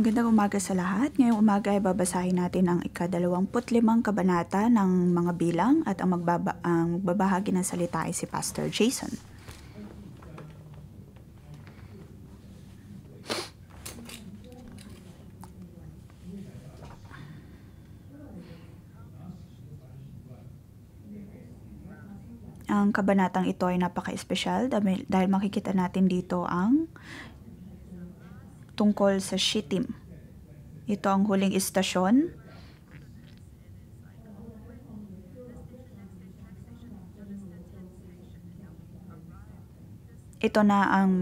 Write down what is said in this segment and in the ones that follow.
Magandang umaga sa lahat. Ngayong umaga ay babasahin natin ang ika-25 kabanata ng mga bilang at ang magbabahagi ng salita ay si Pastor Jason. Ang kabanatang ito ay napaka-espesyal dahil makikita natin dito ang tungkol sa Shittim. Ito ang huling istasyon. Ito na ang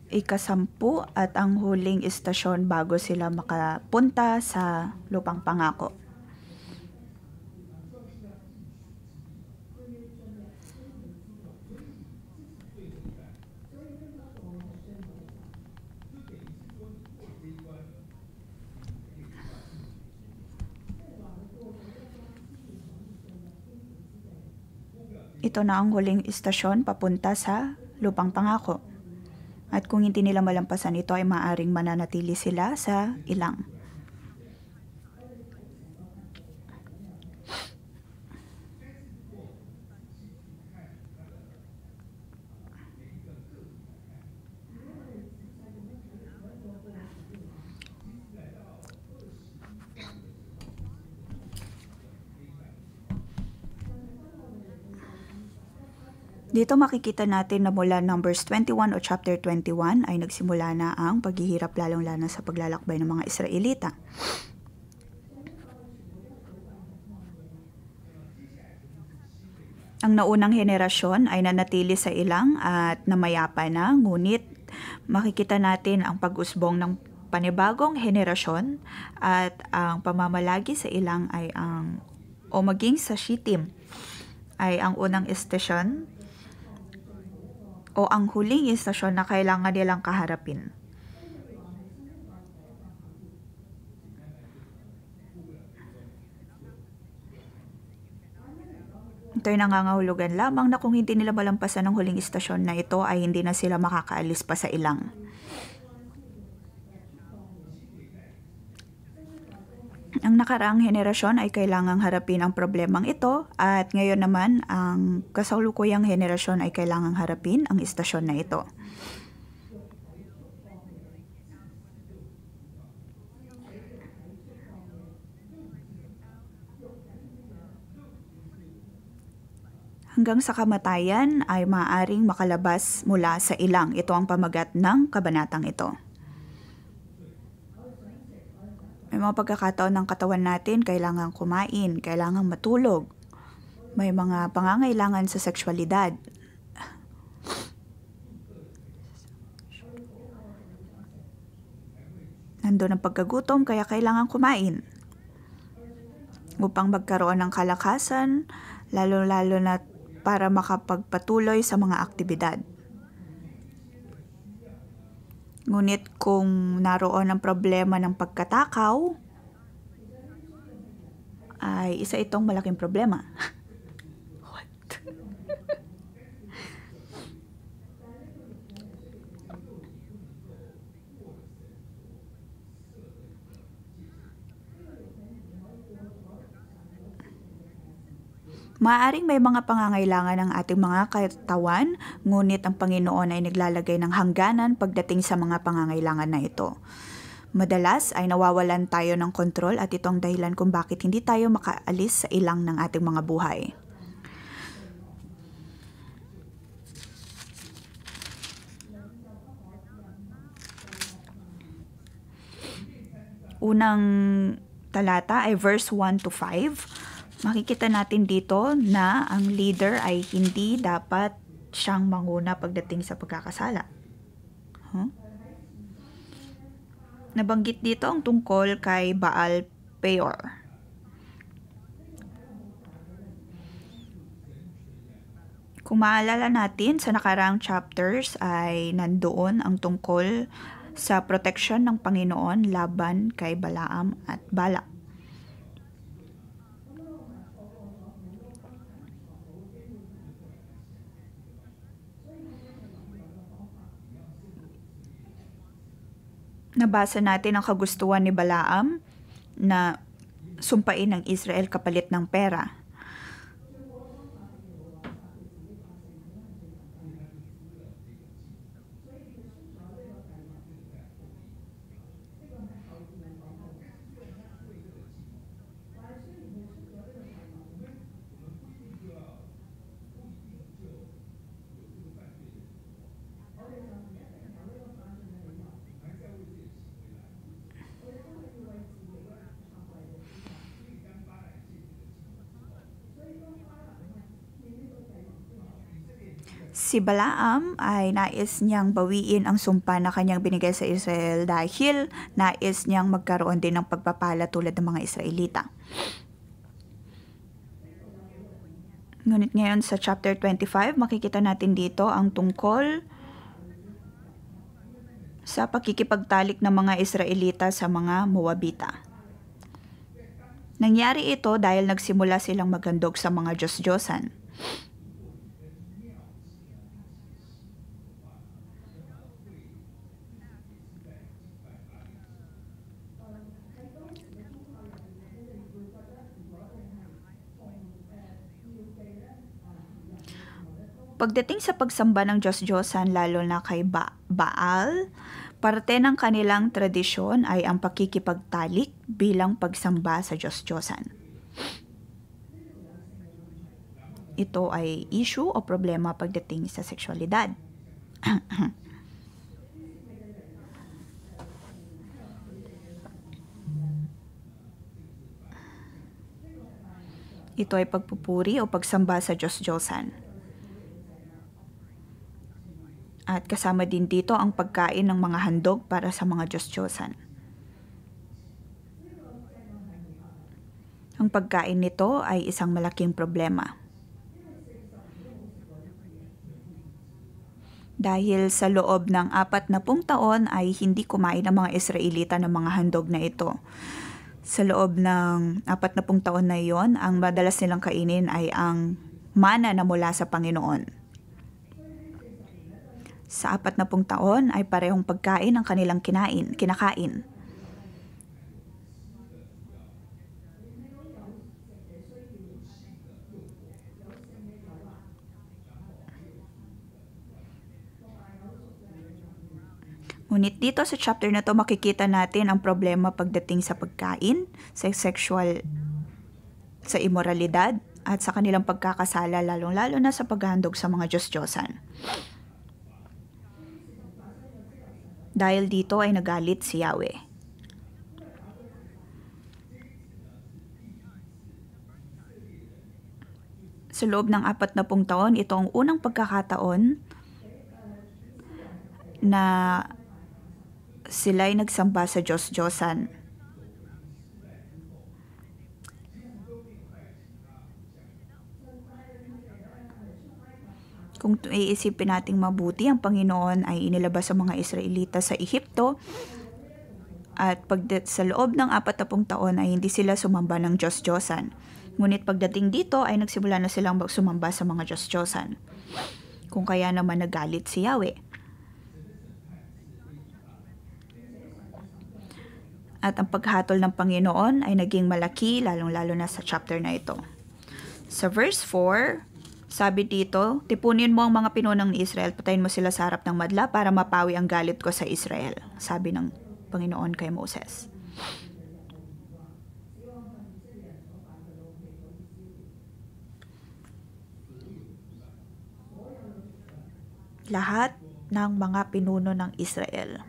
ika-10 at ang huling istasyon bago sila makapunta sa lupang pangako. Ito na ang huling istasyon papunta sa lupang pangako. At kung hindi nila malampasan ito ay maaaring mananatili sila sa ilang. Dito makikita natin na mula Numbers 21 o chapter 21 ay nagsimula na ang paghihirap lalong-lalo sa paglalakbay ng mga Israelita. Ang naunang henerasyon ay nanatili sa ilang at namayapa na, ngunit makikita natin ang pag-usbong ng panibagong henerasyon at ang pamamalagi sa ilang ay maging sa Shittim ay ang unang istasyon o ang huling istasyon na kailangan nilang kaharapin. Ito ay nangangahulugan lamang na kung hindi nila malampasan ang huling istasyon na ito ay hindi na sila makakaalis pa sa ilang. Ang nakaraang henerasyon ay kailangang harapin ang problemang ito at ngayon naman ang kasalukuyang henerasyon ay kailangang harapin ang istasyon na ito. Hanggang sa kamatayan ay maaaring makalabas mula sa ilang. Ito ang pamagat ng kabanatang ito. May mga pagkakataon ng katawan natin, kailangan kumain, kailangan matulog. May mga pangangailangan sa sexualidad. Nandun ang pagkagutom, kaya kailangan kumain. Upang magkaroon ng kalakasan, lalo-lalo na para makapagpatuloy sa mga aktibidad. Ngunit kung naroon ang problema ng pagkatakaw, ay isa itong malaking problema. What? Maaaring may mga pangangailangan ng ating mga katawan, ngunit ang Panginoon ay naglalagay ng hangganan pagdating sa mga pangangailangan na ito. Madalas ay nawawalan tayo ng kontrol at ito ang dahilan kung bakit hindi tayo makaalis sa ilang ng ating mga buhay. Unang talata ay verse 1 to 5. Makikita natin dito na ang leader ay hindi dapat siyang manguna pagdating sa pagkakasala. Nabanggit dito ang tungkol kay Baal Peor. Kung maalala natin, sa nakaraang chapters ay nandoon ang tungkol sa proteksyon ng Panginoon laban kay Balaam at Balak. Nabasa natin ang kagustuhan ni Balaam na sumpain ng Israel kapalit ng pera. Si Balaam ay nais niyang bawiin ang sumpa na kanyang binigay sa Israel dahil nais niyang magkaroon din ng pagpapala tulad ng mga Israelita. Ngunit ngayon sa chapter 25, makikita natin dito ang tungkol sa pakikipagtalik ng mga Israelita sa mga Moabita. Nangyari ito dahil nagsimula silang maghandog sa mga Diyos-Diyosan. Pagdating sa pagsamba ng Diyos-Diyosan, lalo na kay Baal, parte ng kanilang tradisyon ay ang pakikipagtalik bilang pagsamba sa Diyos-Diyosan. Ito ay issue o problema pagdating sa sexualidad. Ito ay pagpupuri o pagsamba sa Diyos-Diyosan. At kasama din dito ang pagkain ng mga handog para sa mga Diyos-Diyosan. Ang pagkain nito ay isang malaking problema. Dahil sa loob ng 40 taon ay hindi kumain ang mga Israelita ng mga handog na ito. Sa loob ng 40 taon na iyon, ang madalas nilang kainin ay ang mana na mula sa Panginoon. Sa 40 taon ay parehong pagkain ang kanilang kinakain. Ngunit dito sa chapter na to makikita natin ang problema pagdating sa pagkain, sa sexual, sa immoralidad, at sa kanilang pagkakasala lalong-lalo na sa paghahandog sa mga Diyos-Diyosan. Dahil dito ay nagalit si Yahweh. Sa loob ng 40 taon, ito ang unang pagkakataon na sila'y nagsamba sa Diyos-Diyosan. Kung iisipin nating mabuti, ang Panginoon ay inilabas sa mga Israelita sa Ehipto at sa loob ng 40 taon ay hindi sila sumamba ng Diyos-Diyosan. Ngunit pagdating dito ay nagsimula na silang sumamba sa mga Diyos-Diyosan. Kung kaya naman nagalit si Yahweh. At ang paghatol ng Panginoon ay naging malaki, lalong-lalo na sa chapter na ito. Sa verse 4, sabi dito, tipunin mo ang mga pinunong ni Israel, patayin mo sila sa harap ng madla para mapawi ang galit ko sa Israel. Sabi ng Panginoon kay Moses. Lahat ng mga pinuno ng Israel.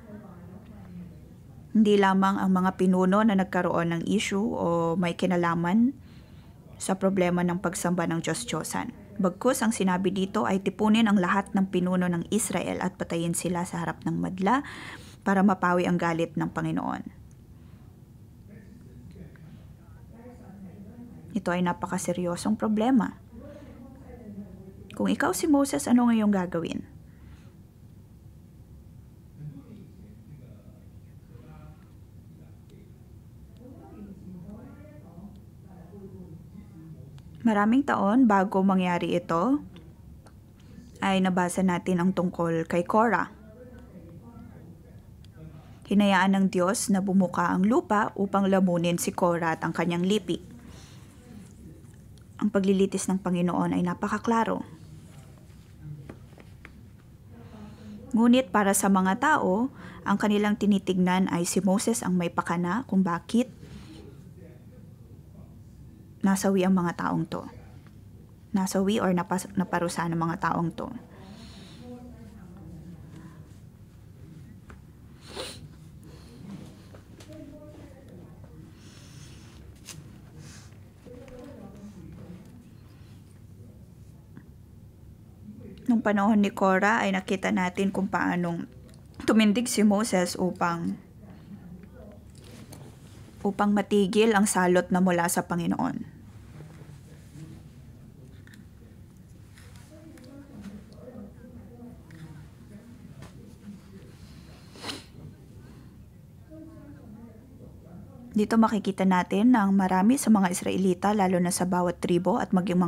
Hindi lamang ang mga pinuno na nagkaroon ng issue o may kinalaman sa problema ng pagsamba ng Diyos-Diyosan. Bagkus ang sinabi dito ay tipunin ang lahat ng pinuno ng Israel at patayin sila sa harap ng madla para mapawi ang galit ng Panginoon. Ito ay napakaseryosong problema. Kung ikaw si Moses, ano ngayong gagawin? Maraming taon bago mangyari ito, ay nabasa natin ang tungkol kay Korah. Hinayaan ng Diyos na bumuka ang lupa upang lamunin si Korah at ang kanyang lipi. Ang paglilitis ng Panginoon ay napakaklaro. Ngunit para sa mga tao, ang kanilang tinitignan ay si Moses ang may pakana kung bakit nasawi ang mga taong to. Nasawi or naparusahan ng mga taong to. Nung panahon ni Korah ay nakita natin kung paanong tumindig si Moses upang matigil ang salot na mula sa Panginoon. Dito makikita natin na marami sa mga Israelita, lalo na sa bawat tribo at maging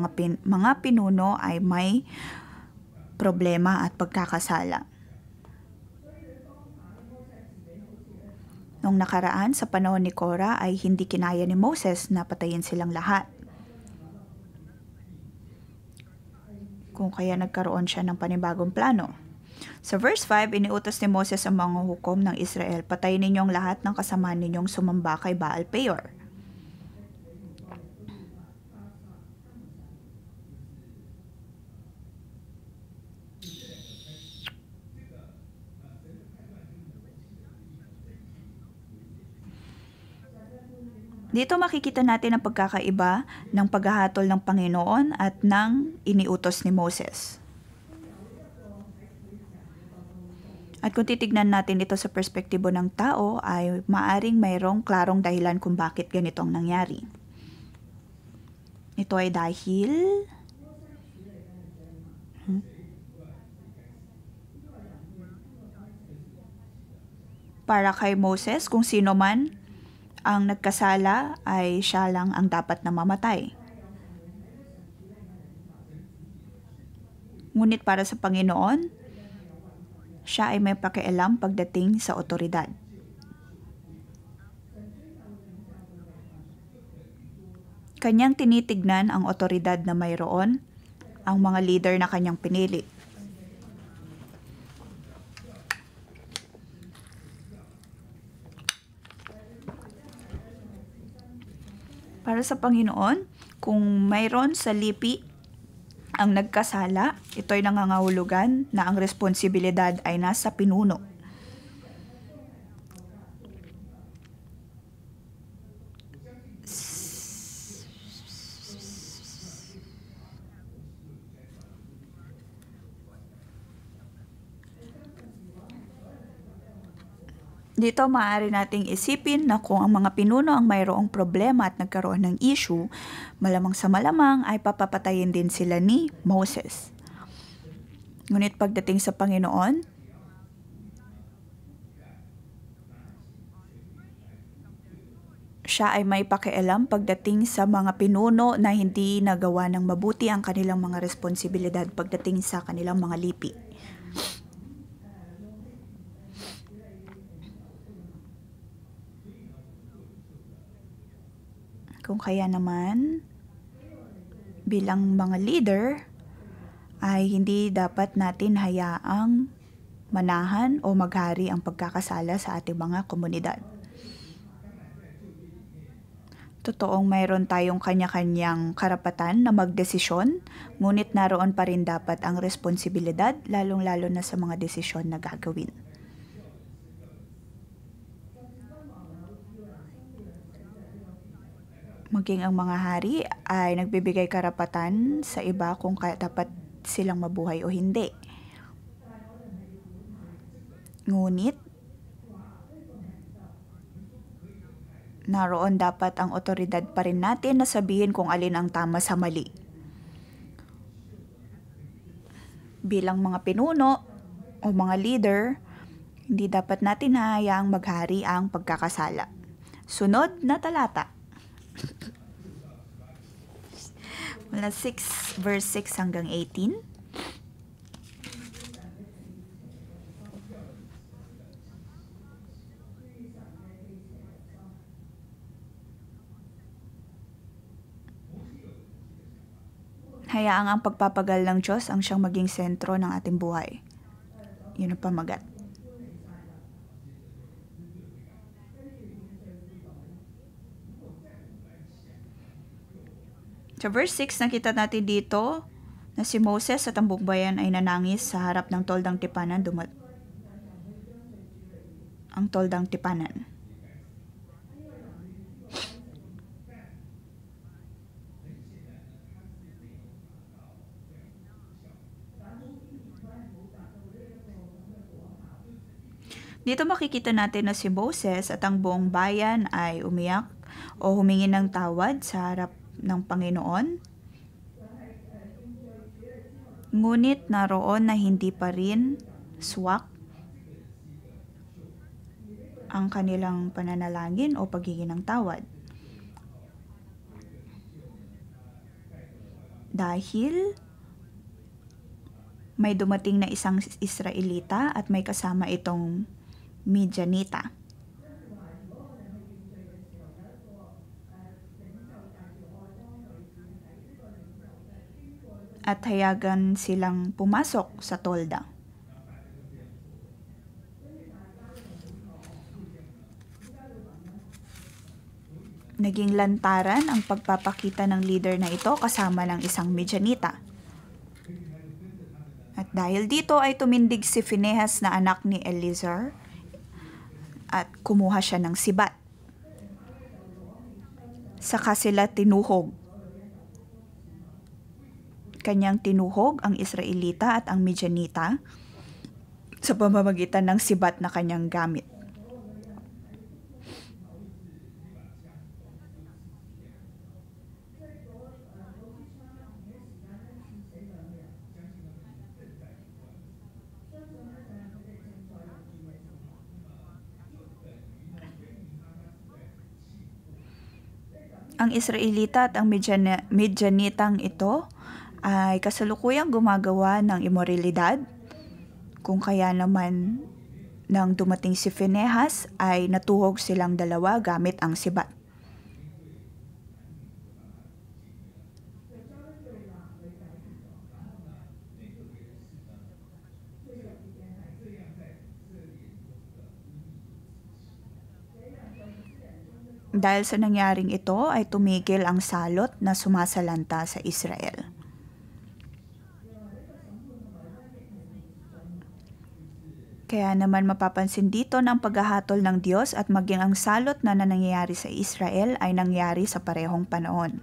mga pinuno ay may problema at pagkakasala. Nung nakaraan sa panahon ni Korah ay hindi kinaya ni Moses na patayin silang lahat. Kung kaya nagkaroon siya ng panibagong plano. Sa verse 5, iniutos ni Moses ang mga hukom ng Israel, patayin ninyong lahat ng kasama ninyong sumamba kay Baal Peor. Dito makikita natin ang pagkakaiba ng paghahatol ng Panginoon at ng iniutos ni Moses. At kung titignan natin ito sa perspektibo ng tao, ay maaring mayroong klarong dahilan kung bakit ganito ang nangyari. Ito ay dahil para kay Moses, kung sino man ang nagkasala ay siya lang ang dapat na mamatay. Ngunit para sa Panginoon, siya ay may pakialam pagdating sa otoridad. Kanyang tinitignan ang otoridad na mayroon, ang mga leader na kanyang pinili. Para sa Panginoon, kung mayroon sa lipi ang nagkasala, ito ay nangangahulugan na ang responsibilidad ay nasa pinuno. Dito maaari nating isipin na kung ang mga pinuno ang mayroong problema at nagkaroon ng issue, malamang sa malamang ay papapatayin din sila ni Moses. Ngunit pagdating sa Panginoon, siya ay may pakialam pagdating sa mga pinuno na hindi nagawa ng mabuti ang kanilang mga responsibilidad pagdating sa kanilang mga lipi. Kung kaya naman, bilang mga leader, ay hindi dapat natin hayaang manahan o maghari ang pagkakasala sa ating mga komunidad. Totoong mayroon tayong kanya-kanyang karapatan na magdesisyon, ngunit naroon pa rin dapat ang responsibilidad, lalong-lalo na sa mga desisyon na gagawin. Maging ang mga hari ay nagbibigay karapatan sa iba kung dapat silang mabuhay o hindi. Ngunit, naroon dapat ang otoridad pa rin natin na sabihin kung alin ang tama sa mali. Bilang mga pinuno o mga leader, hindi dapat natin hayaang maghari ang pagkakasala. Sunod na talata. Mula verse 6 hanggang 18. Hayaang ang pagpapagal ng Diyos ang siyang maging sentro ng ating buhay. Yun ang pamagat. Sa verse 6, nakita natin dito na si Moses at ang buong bayan ay nanangis sa harap ng toldang tipanan ang toldang tipanan. Dito makikita natin na si Moses at ang buong bayan ay umiyak o humingi ng tawad sa harap ng Panginoon. Ngunit naroon na hindi pa rin swak ang kanilang pananalangin o paghingi ng tawad. Dahil may dumating na isang Israelita at may kasama itong Midianita. At hayagan silang pumasok sa tolda. Naging lantaran ang pagpapakita ng leader na ito kasama ng isang Midianita. At dahil dito ay tumindig si Phinehas na anak ni Eleazar at kumuha siya ng sibat. Saka sila tinuhog. Kanyang tinuhog ang Israelita at ang Midianita sa pamamagitan ng sibat na kanyang gamit. Ang Israelita at ang Midianitang ito ay kasalukuyang gumagawa ng imoralidad, kung kaya naman nang dumating si Phinehas ay natuhog silang dalawa gamit ang sibat. Dahil sa nangyaring ito ay tumigil ang salot na sumasalanta sa Israel. Kaya naman mapapansin dito na ang paghahatol ng Diyos at maging ang salot na nangyayari sa Israel ay nangyari sa parehong panahon.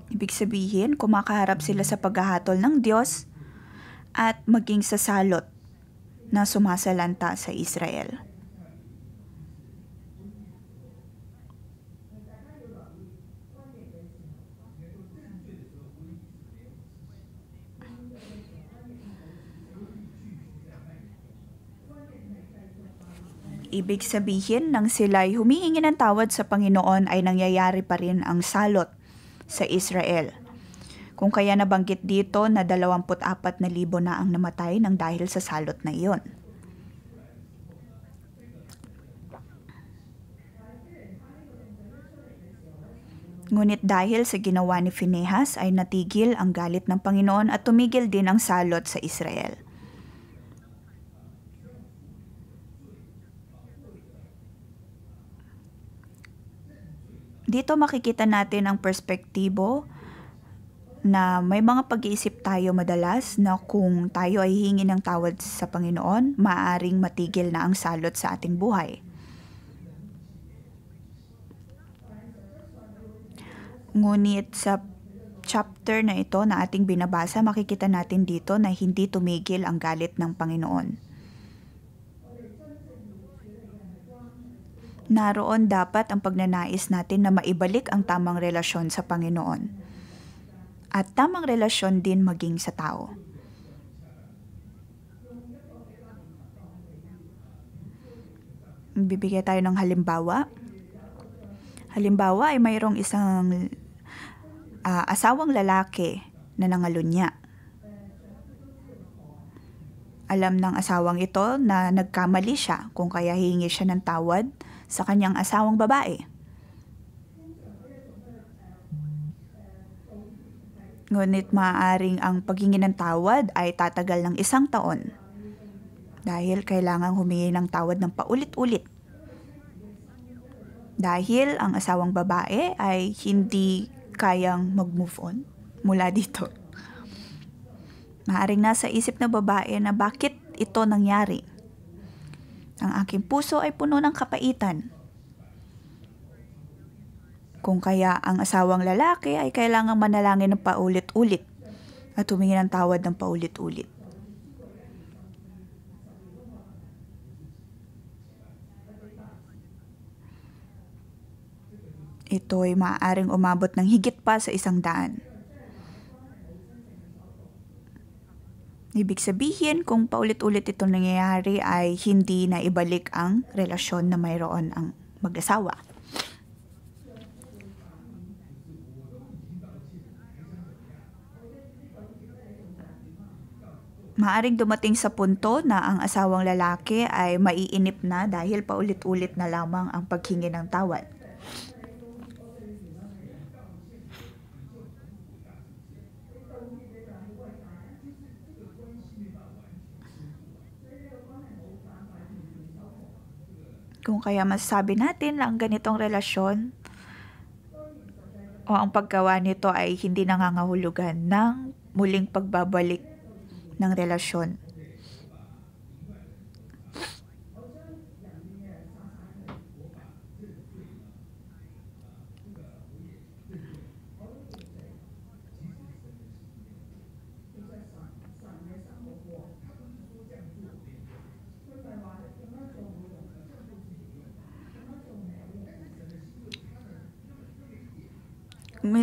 Ibig sabihin, kumakaharap sila sa paghahatol ng Diyos at maging sa salot na sumasalanta sa Israel. Ibig sabihin, nang sila'y humihingi ng tawad sa Panginoon ay nangyayari pa rin ang salot sa Israel. Kung kaya nabanggit dito na 24,000 na ang namatay nang dahil sa salot na iyon. Ngunit dahil sa ginawa ni Phinehas ay natigil ang galit ng Panginoon at tumigil din ang salot sa Israel. Dito makikita natin ang perspektibo na may mga pag-iisip tayo madalas na kung tayo ay hingi ng tawad sa Panginoon, maaaring matigil na ang salot sa ating buhay. Ngunit sa chapter na ito na ating binabasa, makikita natin dito na hindi tumigil ang galit ng Panginoon. Naroon dapat ang pagnanais natin na maibalik ang tamang relasyon sa Panginoon. At tamang relasyon din maging sa tao. Bibigyan tayo ng halimbawa. Halimbawa ay mayroong isang asawang lalaki na nangalunya. Alam ng asawang ito na nagkamali siya kung kaya hihingi siya ng tawad sa kanyang asawang babae. Ngunit maaaring ang paghingi ng tawad ay tatagal ng 1 taon dahil kailangang humingi ng tawad ng paulit-ulit. Dahil ang asawang babae ay hindi kayang mag-move on mula dito. Maaaring nasa isip ng babae na bakit ito nangyari. Ang aking puso ay puno ng kapaitan. Kung kaya ang asawang lalaki ay kailangang manalangin ng paulit-ulit at humingi ng tawad ng paulit-ulit. Ito ay maaaring umabot ng higit pa sa 100. Ibig sabihin, kung paulit-ulit ito nangyayari ay hindi na ibalik ang relasyon na mayroon ang mag-asawa. Maaring dumating sa punto na ang asawang lalaki ay maiinip na dahil paulit-ulit na lamang ang paghingi ng tawad. Kung kaya masasabi natin na ang ganitong relasyon o ang paggawa nito ay hindi nangangahulugan ng muling pagbabalik ng relasyon.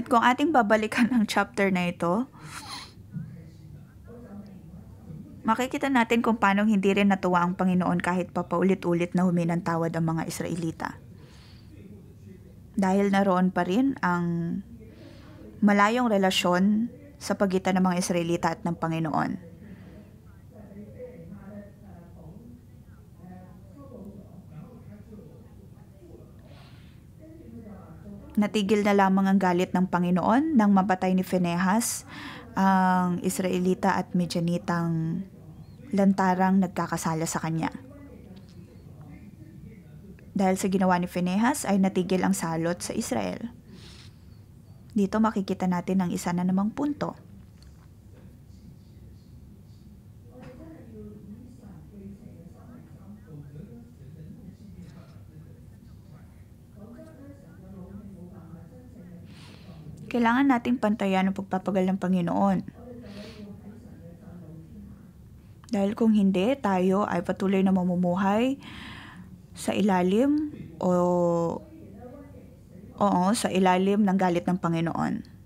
Kung ating babalikan ang chapter na ito, makikita natin kung paano hindi rin natuwa ang Panginoon kahit pa paulit-ulit na humingi ng tawad ang mga Israelita. Dahil naroon pa rin ang malayong relasyon sa pagitan ng mga Israelita at ng Panginoon. Natigil na lamang ang galit ng Panginoon nang mapatay ni Phinehas ang Israelita at Midianitang lantarang nagkakasala sa kanya. Dahil sa ginawa ni Phinehas ay natigil ang salot sa Israel. Dito makikita natin ang isa na namang punto. Kailangan nating pantayan ang pagpapagal ng Panginoon. Dahil kung hindi, tayo ay patuloy na mamumuhay sa ilalim sa ilalim ng galit ng Panginoon.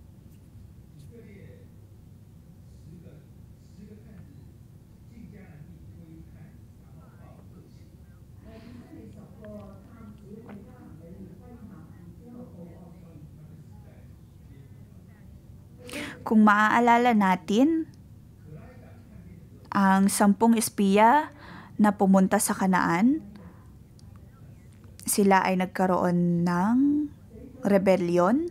Kung maaalala natin, ang 10 espiya na pumunta sa Kanaan, sila ay nagkaroon ng rebellion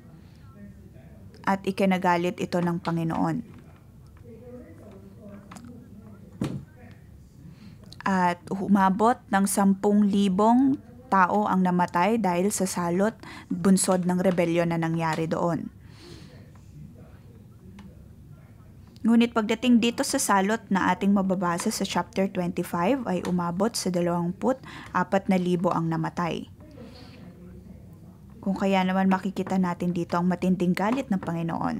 at ikinagalit ito ng Panginoon. At humabot ng 10,000 tao ang namatay dahil sa salot bunsod ng rebellion na nangyari doon. Ngunit pagdating dito sa salot na ating mababasa sa chapter 25 ay umabot sa 24,000 ang namatay. Kung kaya naman makikita natin dito ang matinding galit ng Panginoon.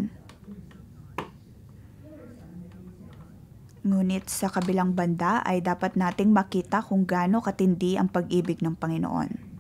Ngunit sa kabilang banda ay dapat nating makita kung gaano katindi ang pag-ibig ng Panginoon.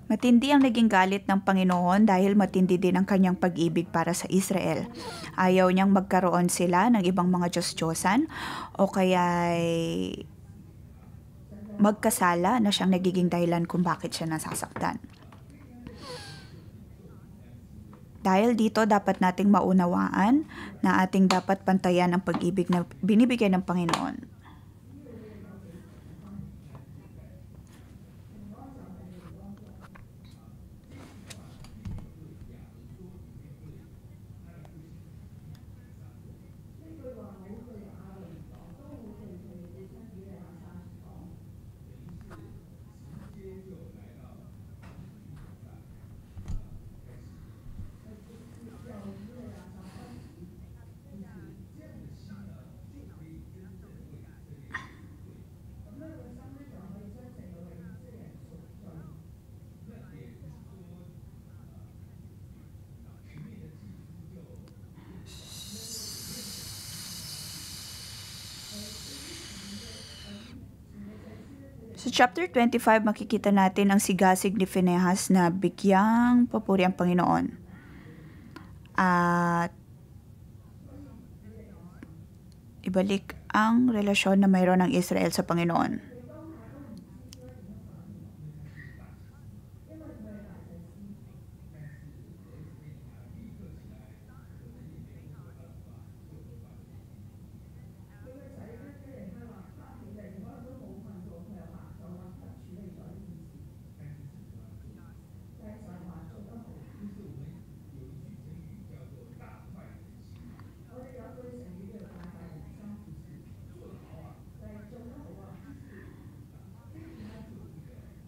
Matindi ang naging galit ng Panginoon dahil matindi din ang kanyang pag-ibig para sa Israel. Ayaw niyang magkaroon sila ng ibang mga Diyos-Diyosan o kaya'y magkasala na siyang nagiging dahilan kung bakit siya nasasaktan. Dahil dito dapat nating maunawaan na ating dapat pantayan ang pag-ibig na binibigay ng Panginoon. Sa chapter 25, makikita natin ang sigasig ni Phinehas na bigyang papuri ang Panginoon. At ibalik ang relasyon na mayroon ng Israel sa Panginoon.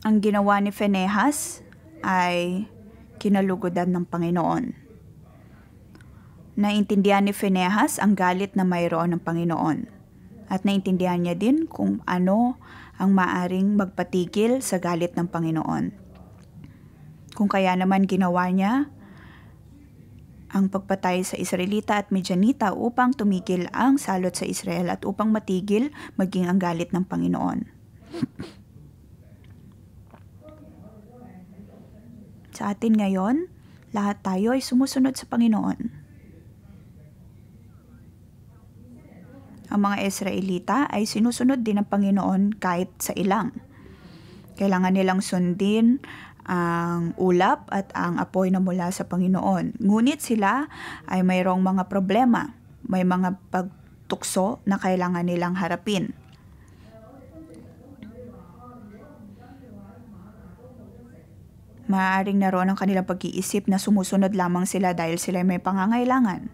Ang ginawa ni Phinehas ay kinalugodan ng Panginoon. Naintindihan ni Phinehas ang galit na mayroon ng Panginoon. At naintindihan niya din kung ano ang maaring magpatigil sa galit ng Panginoon. Kung kaya naman ginawa niya ang pagpatay sa Israelita at Midianita upang tumigil ang salot sa Israel at upang matigil maging ang galit ng Panginoon. Sa atin ngayon, lahat tayo ay sumusunod sa Panginoon. Ang mga Israelita ay sinusunod din ng Panginoon kahit sa ilang. Kailangan nilang sundin ang ulap at ang apoy na mula sa Panginoon. Ngunit sila ay mayroong mga problema, may mga pagtukso na kailangan nilang harapin. Maaaring naroon ang kanilang pag-iisip na sumusunod lamang sila dahil sila may pangangailangan.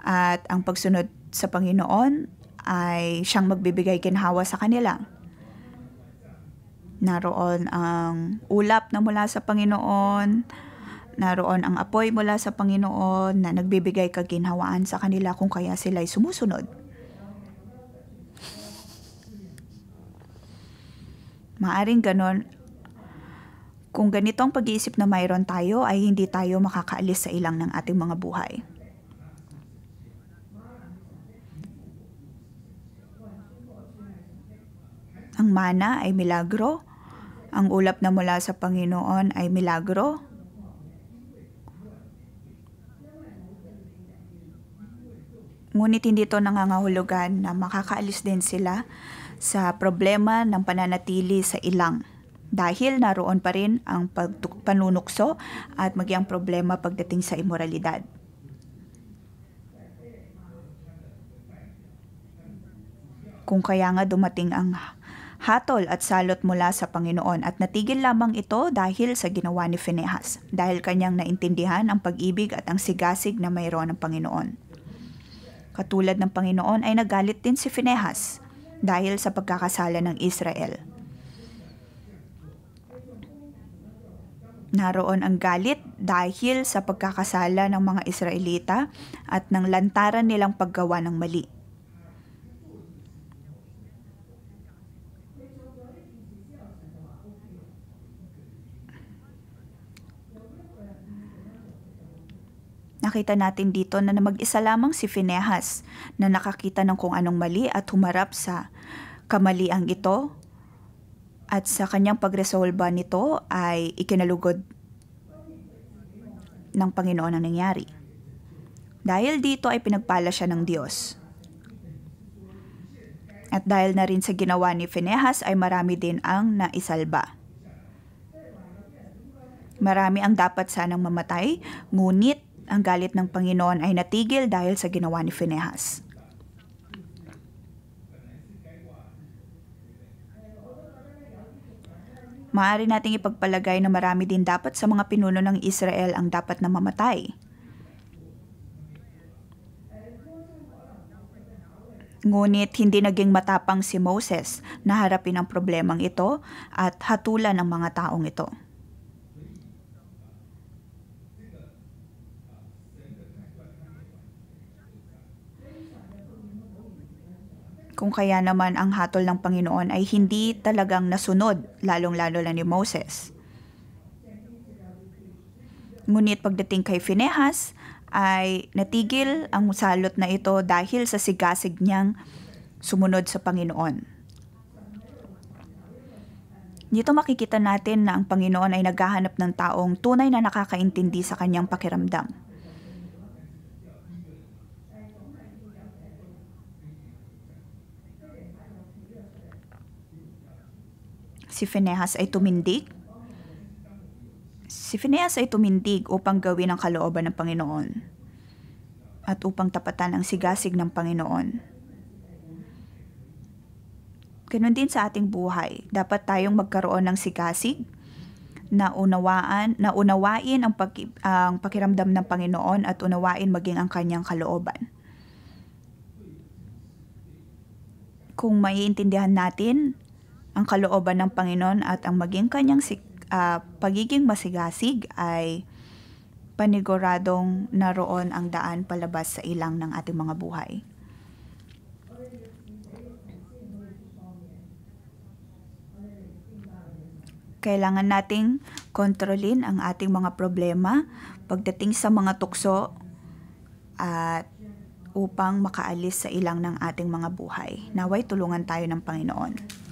At ang pagsunod sa Panginoon ay siyang magbibigay ginhawa sa kanila. Naroon ang ulap na mula sa Panginoon, naroon ang apoy mula sa Panginoon na nagbibigay kaginhawaan sa kanila kung kaya sila ay sumusunod. Maaring ganon. Kung ganitong pag-iisip na mayroon tayo, ay hindi tayo makakaalis sa ilang ng ating mga buhay. Ang mana ay milagro. Ang ulap na mula sa Panginoon ay milagro. Ngunit hindi ito nangangahulugan na makakaalis din sila sa problema ng pananatili sa ilang. Dahil naroon pa rin ang panunukso at maging problema pagdating sa imoralidad. Kung kaya nga dumating ang hatol at salot mula sa Panginoon at natigil lamang ito dahil sa ginawa ni Phinehas, dahil kanyang naintindihan ang pag-ibig at ang sigasig na mayroon ng Panginoon. Katulad ng Panginoon ay nagalit din si Phinehas dahil sa pagkakasala ng Israel. Naroon ang galit dahil sa pagkakasala ng mga Israelita at ng lantaran nilang paggawa ng mali. Nakita natin dito na mag-isa lamang si Phinehas na nakakita ng kung anong mali at humarap sa kamaliang ito. At sa kanyang pagresolba nito ay ikinalugod ng Panginoon ang nangyari. Dahil dito ay pinagpala siya ng Diyos. At dahil na rin sa ginawa ni Phinehas ay marami din ang naisalba. Marami ang dapat sanang mamatay, ngunit ang galit ng Panginoon ay natigil dahil sa ginawa ni Phinehas. Maaari nating ipagpalagay na marami din dapat sa mga pinuno ng Israel ang dapat na mamatay. Ngunit hindi naging matapang si Moses na harapin ang problemang ito at hatulan ang mga taong ito. Kung kaya naman ang hatol ng Panginoon ay hindi talagang nasunod, lalong-lalo na ni Moses. Ngunit pagdating kay Phinehas, ay natigil ang salot na ito dahil sa sigasig niyang sumunod sa Panginoon. Dito makikita natin na ang Panginoon ay naghahanap ng taong tunay na nakakaintindi sa kanyang pakiramdam. Si Phinehas ay tumindig upang gawin ang kalooban ng Panginoon at upang tapatan ang sigasig ng Panginoon. Ganon din sa ating buhay. Dapat tayong magkaroon ng sigasig na unawain ang pakiramdam ng Panginoon at unawain maging ang kanyang kalooban. Kung maiintindihan natin ang kalooban ng Panginoon at ang maging kanyang pagiging masigasig ay paniguradong naroon ang daan palabas sa ilang ng ating mga buhay. Kailangan nating kontrolin ang ating mga problema pagdating sa mga tukso at upang makaalis sa ilang ng ating mga buhay. Naway tulungan tayo ng Panginoon.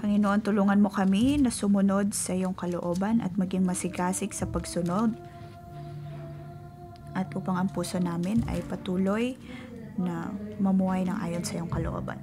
Panginoon, tulungan mo kami na sumunod sa iyong kalooban at maging masigasig sa pagsunod. At upang ang puso namin ay patuloy na mamuhay ng ayon sa iyong kalooban.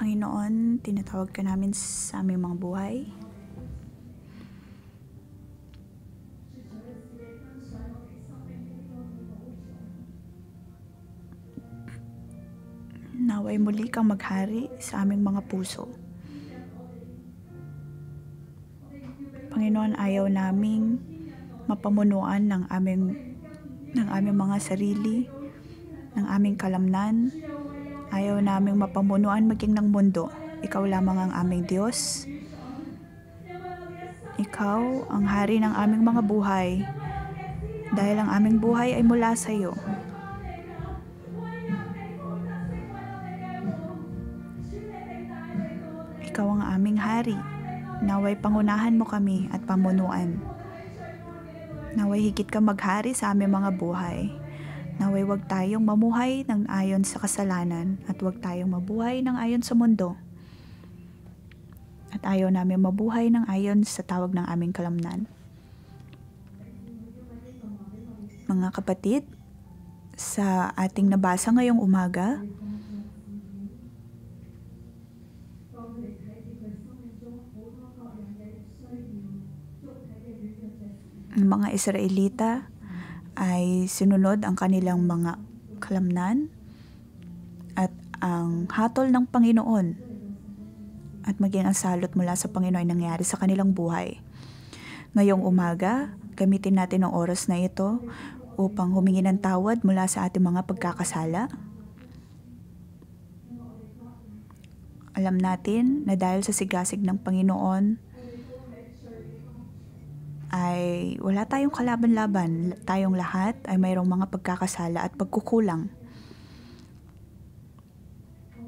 Panginoon, tinatawag ka namin sa aming mga buhay. Naway muli kang maghari sa aming mga puso. Panginoon, ayaw naming mapamunuan ng aming mga sarili, ng aming kalamnan. Ayaw naming mapamunuan maging ng mundo. Ikaw lamang ang aming Diyos. Ikaw ang hari ng aming mga buhay. Dahil ang aming buhay ay mula sa iyo. Ikaw ang aming hari. Naway pangunahan mo kami at pamunuan. Naway higit ka maghari sa aming mga buhay. Naway wag tayong mamuhay ng ayon sa kasalanan at wag tayong mabuhay ng ayon sa mundo. At ayaw namin mabuhay ng ayon sa tawag ng aming kalamnan. Mga kapatid, sa ating nabasa ngayong umaga, ang mga Israelita ay sinunod ang kanilang mga kalamnan at ang hatol ng Panginoon at maging ang salot mula sa Panginoon ay nangyari sa kanilang buhay. Ngayong umaga, gamitin natin ang oras na ito upang humingi ng tawad mula sa ating mga pagkakasala. Alam natin na dahil sa sigasig ng Panginoon, ay wala tayong kalaban-laban. Tayong lahat ay mayroong mga pagkakasala at pagkukulang.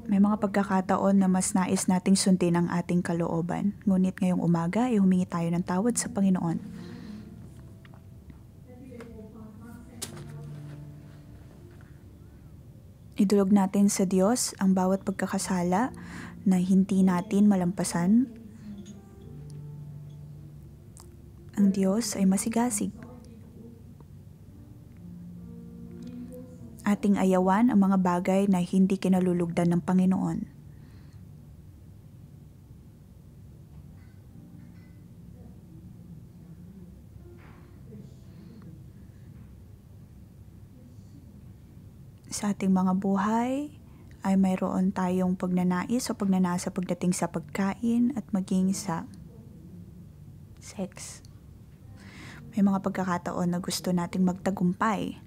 May mga pagkakataon na mas nais nating sundin ang ating kalooban. Ngunit ngayong umaga ay humingi tayo ng tawad sa Panginoon. Idulog natin sa Diyos ang bawat pagkakasala na hindi natin malampasan. Ang Diyos ay masigasig. Ating ayawan ang mga bagay na hindi kinalulugdan ng Panginoon. Sa ating mga buhay ay mayroon tayong pagnanais o pagnanasa pagdating sa pagkain at maging sa sex. May mga pagkakataon na gusto nating magtagumpay.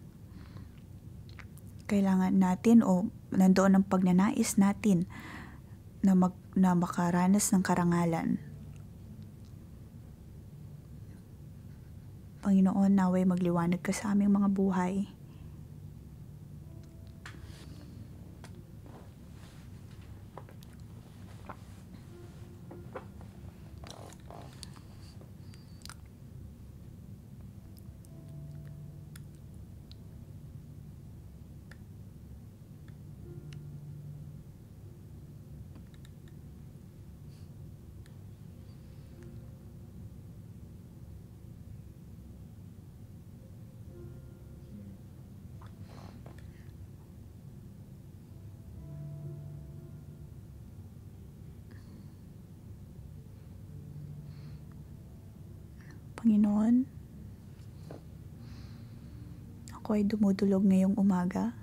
Kailangan natin o nandoon ang pagnanais natin na makaranas ng karangalan. Panginoon, naway magliwanag ka sa aming mga buhay. Panginoon, ako ay dumudulog ngayong umaga.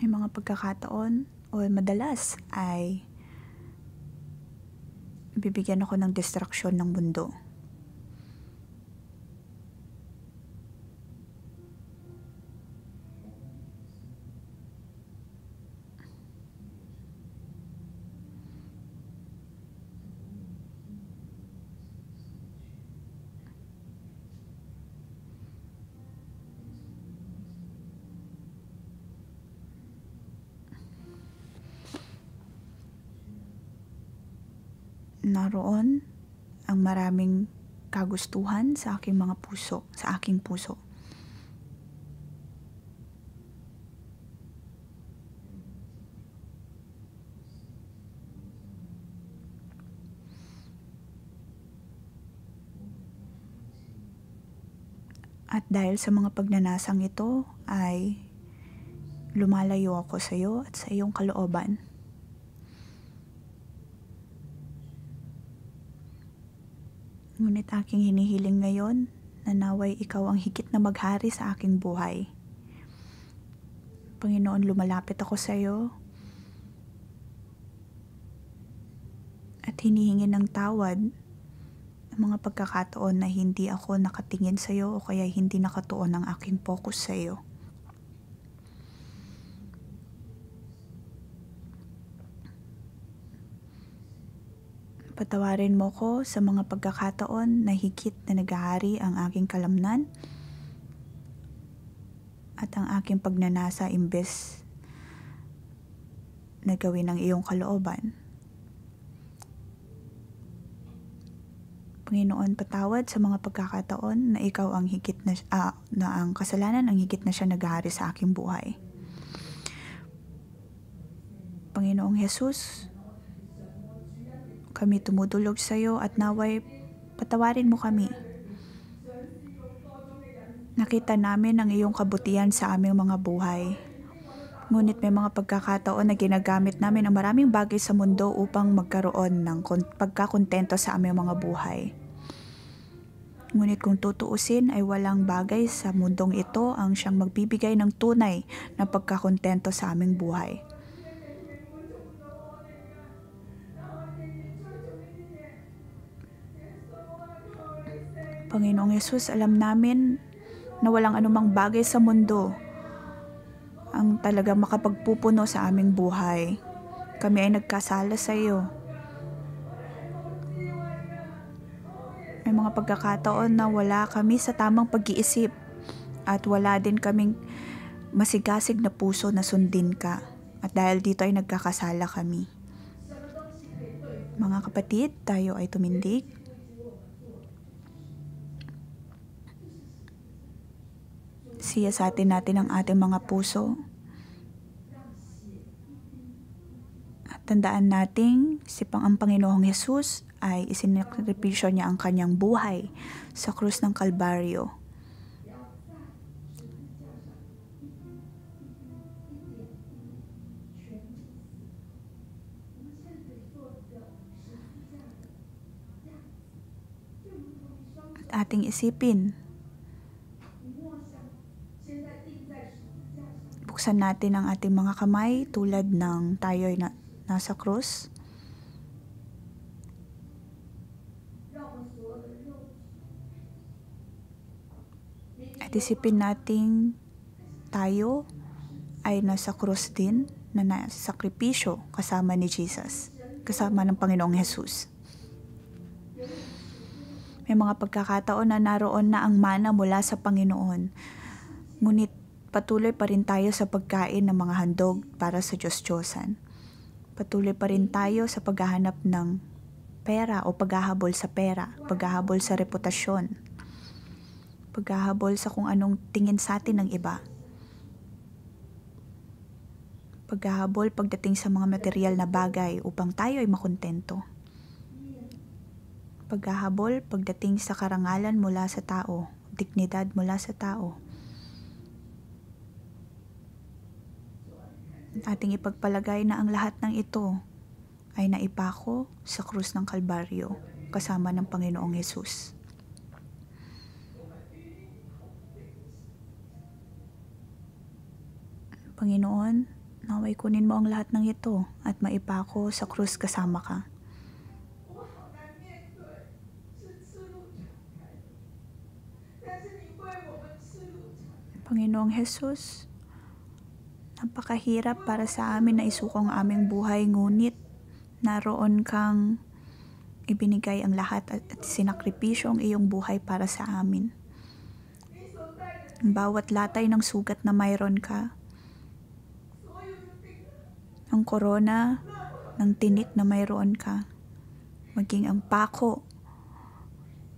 May mga pagkakataon o madalas ay bibigyan ako ng distraksyon ng mundo. Naroon ang maraming kagustuhan sa aking mga puso, sa aking puso. At dahil sa mga pagnanasang ito ay lumalayo ako sa iyo at sa iyong kalooban. Ngunit aking hinihiling ngayon na naway ikaw ang higit na maghari sa aking buhay. Panginoon, lumalapit ako sa iyo at hinihingi ng tawad ng mga pagkakataon na hindi ako nakatingin sa iyo o kaya hindi nakatuon ang aking focus sa iyo. Patawarin mo ko sa mga pagkakataon na higit na naghahari ang aking kalamnan at ang aking pagnanasa imbes na gawin ang iyong kalooban. Panginoon, patawad sa mga pagkakataon na ikaw ang higit na ang kasalanan ang higit na siya naghahari sa aking buhay. Panginoong Jesus, kami tumutulog sa iyo at naway patawarin mo kami. Nakita namin ang iyong kabutihan sa aming mga buhay. Ngunit may mga pagkakataon na ginagamit namin ang maraming bagay sa mundo upang magkaroon ng pagkakontento sa aming mga buhay. Ngunit kung tutuusin ay walang bagay sa mundong ito ang siyang magbibigay ng tunay na pagkakontento sa aming buhay. Panginoong Yesus, alam namin na walang anumang bagay sa mundo ang talagang makapagpupuno sa aming buhay. Kami ay nagkasala sa iyo. May mga pagkakataon na wala kami sa tamang pag-iisip at wala din kaming masigasig na puso na sundin ka. At dahil dito ay nagkakasala kami. Mga kapatid, tayo ay tumindig. Siyasatin natin ang ating mga puso. At tandaan nating ang Panginoong Jesus ay isinakripisyo niya ang kanyang buhay sa krus ng Kalbaryo. At ating isipin, buksan natin ang ating mga kamay tulad ng tayo'y nasa krus. At isipin natin tayo ay nasa krus din na nasakripisyo kasama ni Jesus, kasama ng Panginoong Jesus. May mga pagkakataon na naroon na ang mana mula sa Panginoon, ngunit patuloy pa rin tayo sa pagkain ng mga handog para sa Diyos-Diyosan. Patuloy pa rin tayo sa paghahanap ng pera o paghahabol sa pera, paghahabol sa reputasyon, paghahabol sa kung anong tingin sa atin ng iba, paghahabol pagdating sa mga material na bagay upang tayo ay makontento, paghahabol pagdating sa karangalan mula sa tao, dignidad mula sa tao. Ating ipagpalagay na ang lahat ng ito ay naipako sa krus ng Kalbaryo kasama ng Panginoong Hesus. Panginoon, naway kunin mo ang lahat ng ito at maipako sa krus kasama ka. Panginoong Hesus, napakahirap para sa amin na isuko ang aming buhay, ngunit naroon kang ibinigay ang lahat at sinakripisyo ang iyong buhay para sa amin. Ang bawat latay ng sugat na mayroon ka, ang korona ng tinik na mayroon ka, maging ang pako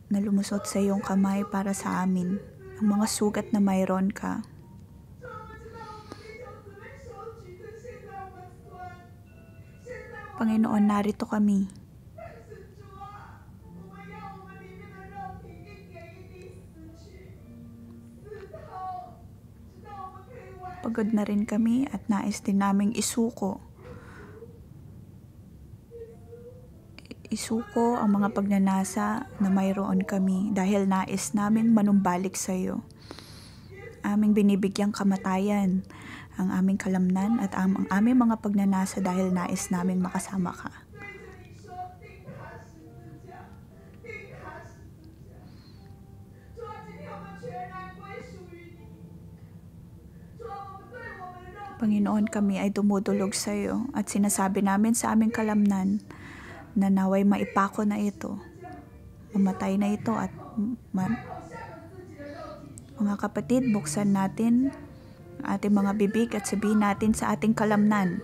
na lumusot sa iyong kamay para sa amin, ang mga sugat na mayroon ka. Panginoon, narito kami. Pagod na rin kami at nais din naming isuko ang mga pagnanasa na mayroon kami dahil nais naming manumbalik sa iyo. Aming binibigyang kamatayan ang aming kalamnan at ang aming mga pagnanasa dahil nais naming makasama ka. Panginoon, kami ay dumudulog sa iyo at sinasabi namin sa aming kalamnan na naway maipako na ito, mamatay na ito at mga kapatid, buksan natin ang ating mga bibig at sabihin natin sa ating kalamnan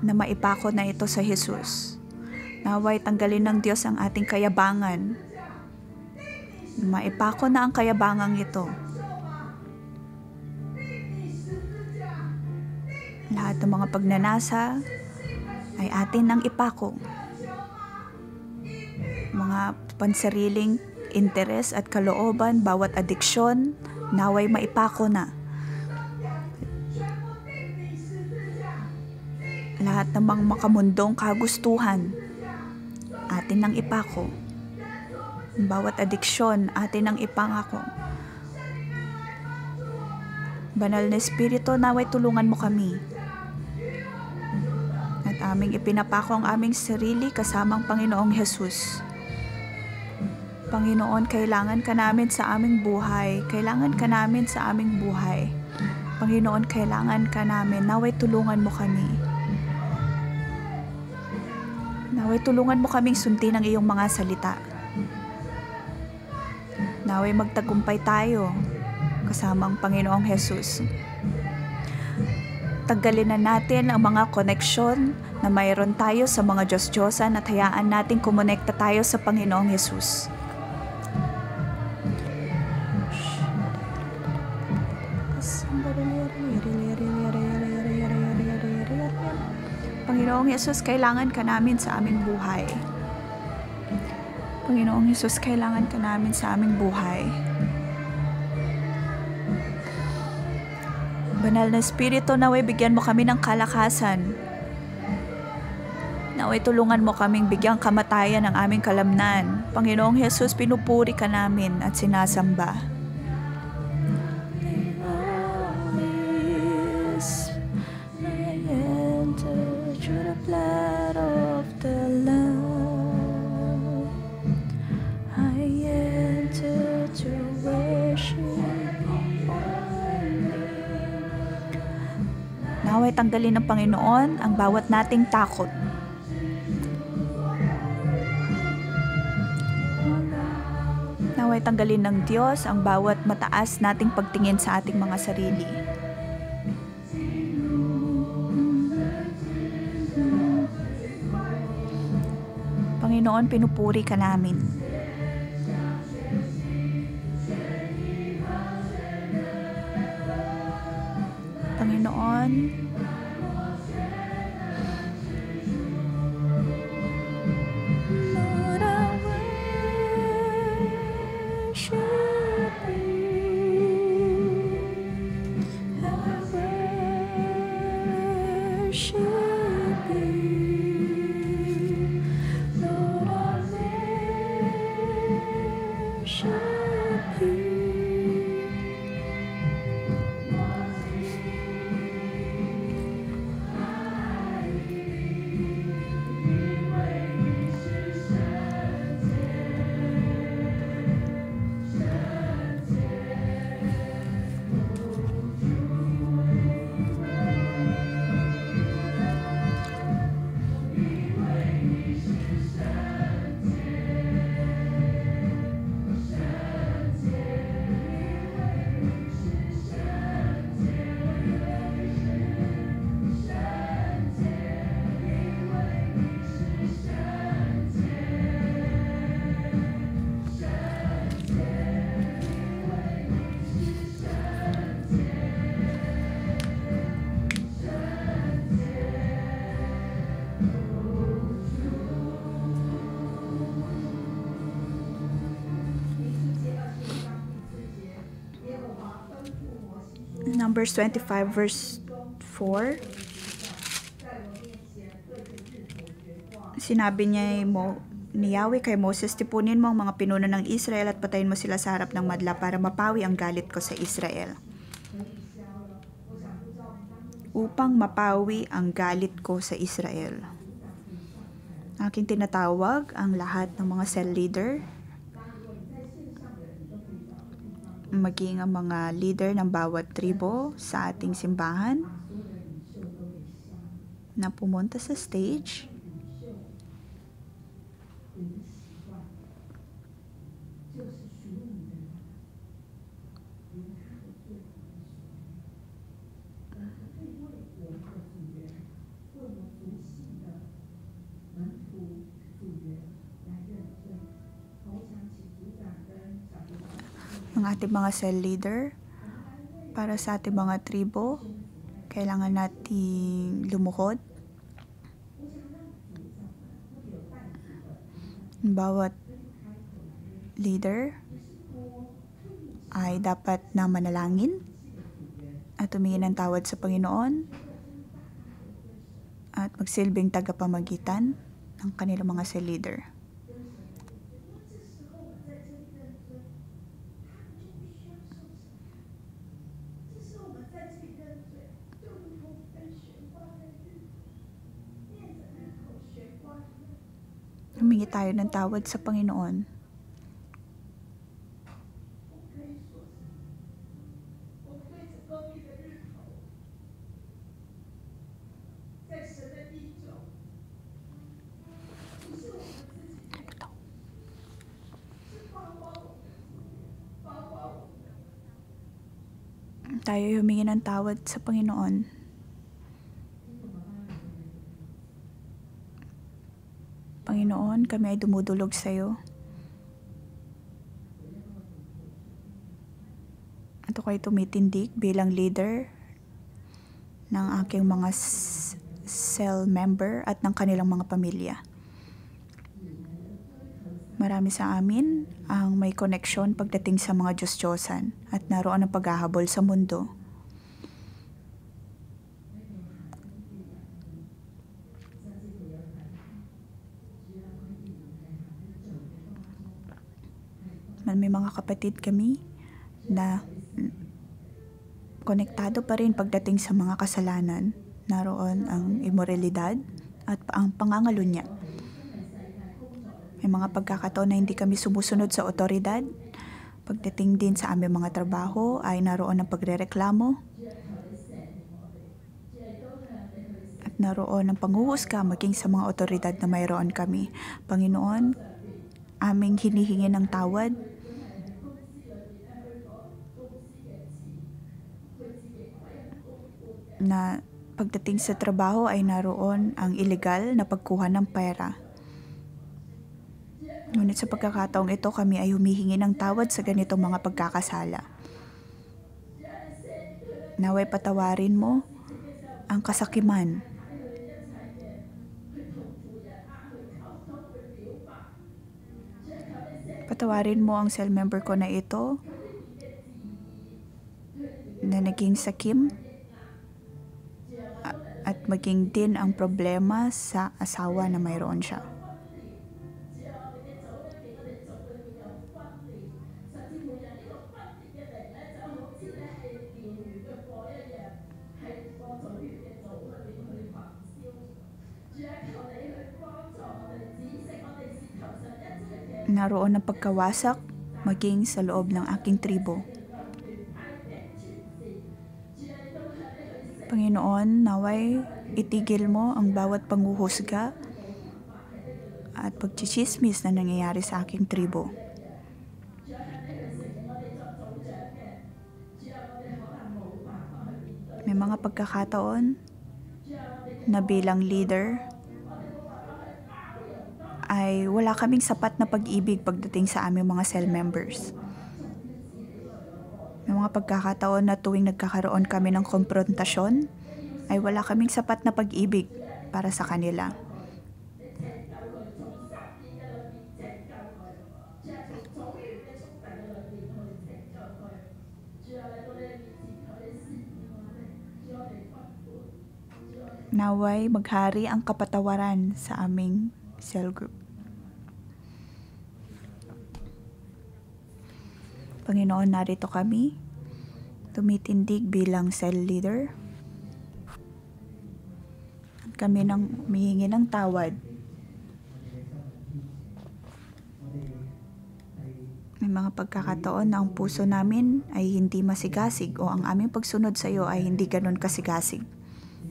na maipako na ito sa Jesus. Naway tanggalin ng Diyos ang ating kayabangan. Maipako na ang kayabangang ito. Lahat ng mga pagnanasa ay atin ang ipako. Mga pansariling interes at kalooban, bawat adiksyon, naway maipako na. Lahat ng mga makamundong kagustuhan, atin ang ipako. Bawat adiksyon, atin ang ipangako. Banal na Espiritu, naway tulungan mo kami. At aming ipinapako ang aming sarili kasamang Panginoong Jesus. Panginoon, kailangan ka namin sa aming buhay. Kailangan ka namin sa aming buhay. Panginoon, kailangan ka namin. Naway tulungan mo kami. Naway tulungan mo kaming sundin ang iyong mga salita. Naway magtagumpay tayo kasamang Panginoong Jesus. Tanggalin na natin ang mga koneksyon na mayroon tayo sa mga Diyos-Diyosan at hayaan natin kumonekta tayo sa Panginoong Jesus. Panginoong Jesus, kailangan ka namin sa aming buhay. Panginoong Jesus, kailangan ka namin sa aming buhay. Banal na Espiritu, naway bigyan mo kami ng kalakasan. Naway tulungan mo kaming bigyang kamatayan ang aming kalamnan. Panginoong Jesus, pinupuri ka namin at sinasamba. Naway tanggalin ng Panginoon ang bawat nating takot. Naway tanggalin ng Diyos ang bawat mataas nating pagtingin sa ating mga sarili. Panginoon, pinupuri ka namin. Panginoon, Lord, I worship you. I worship you. Lord, I worship you. Numbers 25 verse 4. Sinabi niya ni Yahweh kay Moses, tipunin mo ang mga pinuno ng Israel at patayin mo sila sa harap ng madla para mapawi ang galit ko sa Israel. Upang mapawi ang galit ko sa Israel. Aking tinatawag ang lahat ng mga cell leader, maging ang mga leader ng bawat tribo sa ating simbahan na pumunta sa stage. Ang ating mga cell leader para sa ating mga tribo, kailangan nating lumuhod. Bawat leader ay dapat na manalangin at humingi ng tawad sa Panginoon at magsilbing tagapamagitan ng kanilang mga cell leader. Humingi tayo ng tawad sa Panginoon. Tayo humingi ng tawad sa Panginoon. Panginoon, kami ay dumudulog sa iyo. At ako ay tumitindig bilang leader ng aking mga cell member at ng kanilang mga pamilya. Marami sa amin ang may koneksyon pagdating sa mga Diyos-Diyosan at naroon ang paghahabol sa mundo. May mga kapatid kami na konektado pa rin pagdating sa mga kasalanan. Naroon ang immoralidad at ang pangangalunya. May mga pagkakataon na hindi kami sumusunod sa otoridad. Pagdating din sa aming mga trabaho ay naroon ang pagrereklamo. At naroon ang panghuhusga maging sa mga otoridad na mayroon kami. Panginoon, aming hinihingi ng tawad. Na pagdating sa trabaho ay naroon ang illegal na pagkuha ng pera. Ngunit sa pagkakataong ito, kami ay humihingi ng tawad sa ganitong mga pagkakasala. Naway patawarin mo ang kasakiman. Patawarin mo ang cell member ko na ito na naging sakim at maging din ang problema sa asawa na mayroon siya. Naroon ang pagkawasak maging sa loob ng aking tribo. Panginoon, naway itigil mo ang bawat panghuhusga at pagchichismis na nangyayari sa aking tribo. May mga pagkakataon na bilang leader ay wala kaming sapat na pag-ibig pagdating sa aming mga cell members. May mga pagkakataon na tuwing nagkakaroon kami ng komprontasyon, ay wala kaming sapat na pag-ibig para sa kanila. Naway maghari ang kapatawaran sa aming cell group. Panginoon, narito kami, tumitindig bilang cell leader. At kami nang humihingi ng tawad. May mga pagkakataon na ang puso namin ay hindi masigasig o ang aming pagsunod sa iyo ay hindi ganun kasigasig.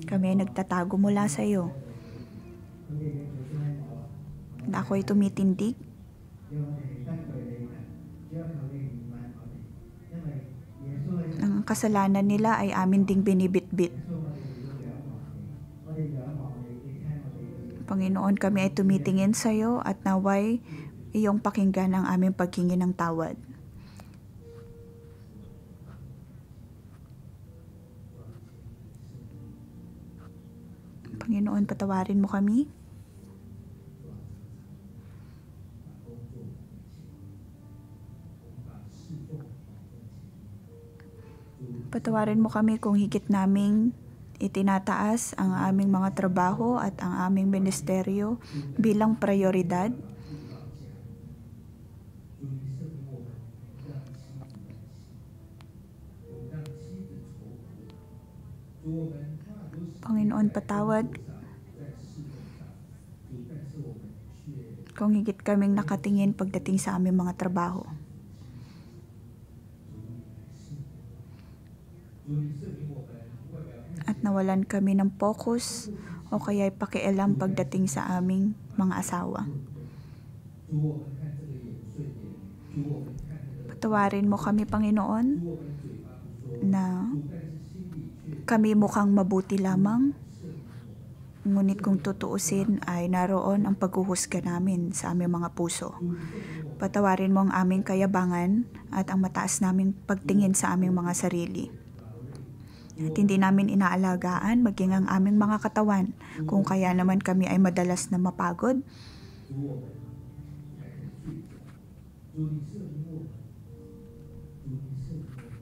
Kami ay nagtatago mula sa iyo. At ako ay tumitindig. Ang kasalanan nila ay amin ding binibitbit. Panginoon, kami ay tumitingin sa iyo at naway iyong pakinggan ang aming paghingi ng tawad. Panginoon, patawarin mo kami. Patawarin mo kami kung higit naming itinataas ang aming mga trabaho at ang aming ministeryo bilang prioridad. Panginoon, patawad kung higit kaming nakatingin pagdating sa aming mga trabaho. At nawalan kami ng focus o kaya'y pakialam pagdating sa aming mga asawa. Patawarin mo kami, Panginoon, na kami mukhang mabuti lamang, ngunit kung tutuusin ay naroon ang paghuhusga namin sa aming mga puso. Patawarin mo ang aming kayabangan at ang mataas naming pagtingin sa aming mga sarili. At hindi namin inaalagaan maging ang aming mga katawan, kung kaya naman kami ay madalas na mapagod.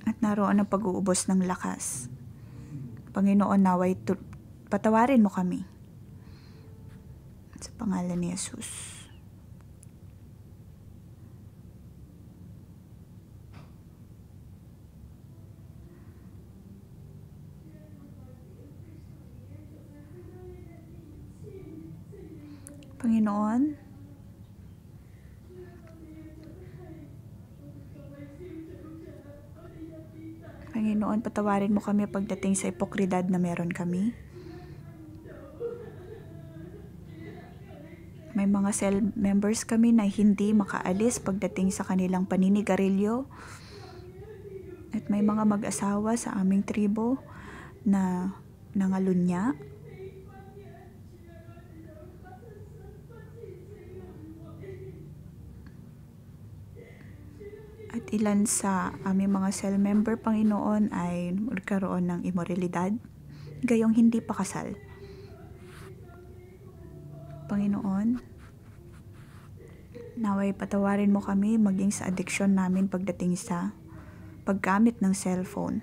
At naroon ang pag-uubos ng lakas. Panginoon, naway patawarin mo kami. Sa pangalan ni Jesus. Panginoon, patawarin mo kami pagdating sa ipokridad na meron kami. May mga cell members kami na hindi makaalis pagdating sa kanilang paninigarilyo. At may mga mag-asawa sa aming tribo na nangalunya. At ilan sa aming mga cell member, Panginoon, ay magkaroon ng imoralidad, gayong hindi pa kasal. Panginoon, naway patawarin mo kami maging sa addiction namin pagdating sa paggamit ng cellphone.